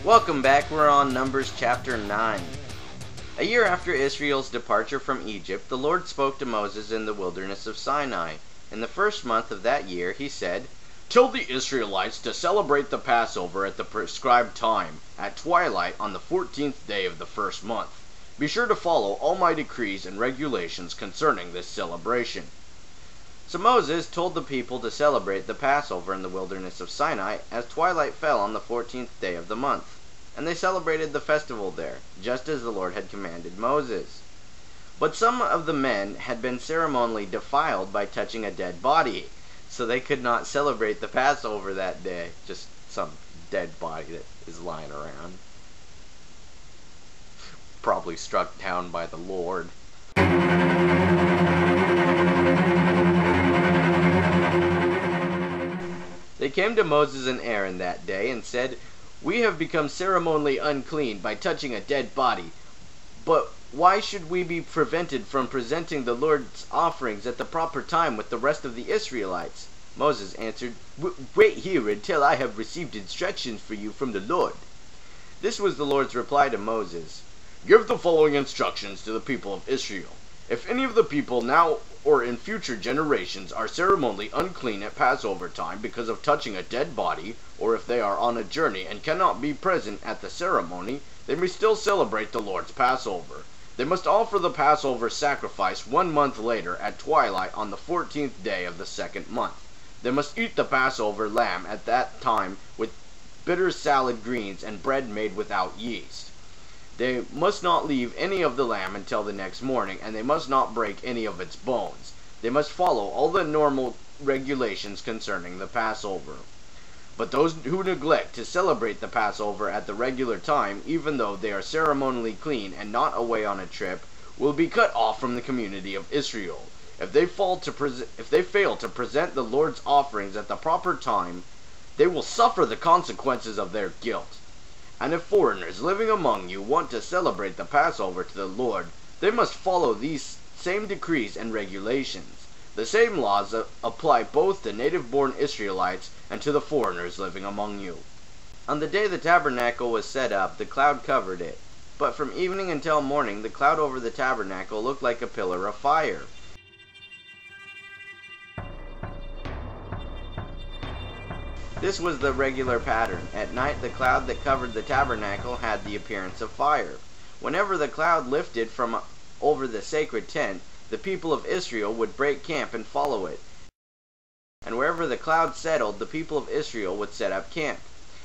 Welcome back, we're on Numbers chapter 9. A year after Israel's departure from Egypt, the Lord spoke to Moses in the wilderness of Sinai. In the first month of that year, he said, "Tell the Israelites to celebrate the Passover at the prescribed time, at twilight on the 14th day of the first month. Be sure to follow all my decrees and regulations concerning this celebration." So Moses told the people to celebrate the Passover in the wilderness of Sinai as twilight fell on the 14th day of the month. And they celebrated the festival there, just as the Lord had commanded Moses. But some of the men had been ceremonially defiled by touching a dead body, so they could not celebrate the Passover that day. Just some dead body that is lying around. Probably struck down by the Lord. They came to Moses and Aaron that day and said, "We have become ceremonially unclean by touching a dead body. But why should we be prevented from presenting the Lord's offerings at the proper time with the rest of the Israelites?" Moses answered, "Wait here until I have received instructions for you from the Lord." This was the Lord's reply to Moses. "Give the following instructions to the people of Israel. If any of the people now or in future generations are ceremonially unclean at Passover time because of touching a dead body, or if they are on a journey and cannot be present at the ceremony, they may still celebrate the Lord's Passover. They must offer the Passover sacrifice 1 month later at twilight on the 14th day of the second month. They must eat the Passover lamb at that time with bitter salad greens and bread made without yeast. They must not leave any of the lamb until the next morning, and they must not break any of its bones. They must follow all the normal regulations concerning the Passover. But those who neglect to celebrate the Passover at the regular time, even though they are ceremonially clean and not away on a trip, will be cut off from the community of Israel. If they fail to present the Lord's offerings at the proper time, they will suffer the consequences of their guilt. And if foreigners living among you want to celebrate the Passover to the Lord, they must follow these same decrees and regulations. The same laws apply both to native-born Israelites and to the foreigners living among you." On the day the tabernacle was set up, the cloud covered it. But from evening until morning, the cloud over the tabernacle looked like a pillar of fire. This was the regular pattern. At night, the cloud that covered the tabernacle had the appearance of fire. Whenever the cloud lifted from over the sacred tent, the people of Israel would break camp and follow it. And wherever the cloud settled, the people of Israel would set up camp.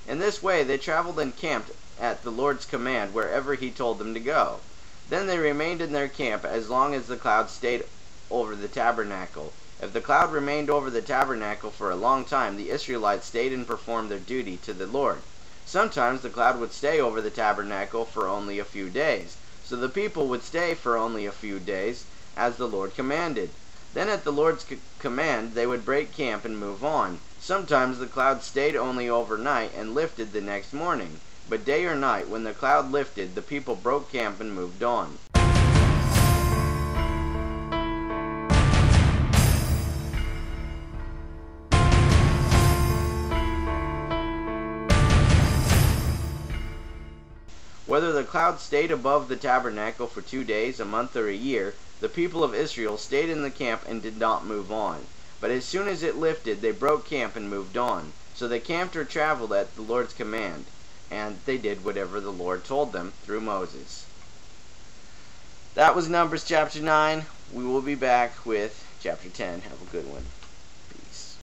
In this way, they traveled and camped at the Lord's command wherever he told them to go. Then they remained in their camp as long as the cloud stayed over the tabernacle. If the cloud remained over the tabernacle for a long time, the Israelites stayed and performed their duty to the Lord. Sometimes the cloud would stay over the tabernacle for only a few days, so the people would stay for only a few days, as the Lord commanded. Then at the Lord's command, they would break camp and move on. Sometimes the cloud stayed only overnight and lifted the next morning. But day or night, when the cloud lifted, the people broke camp and moved on. Whether the cloud stayed above the tabernacle for 2 days, a month, or a year, the people of Israel stayed in the camp and did not move on. But as soon as it lifted, they broke camp and moved on. So they camped or traveled at the Lord's command, and they did whatever the Lord told them through Moses. That was Numbers chapter 9. We will be back with chapter 10. Have a good one.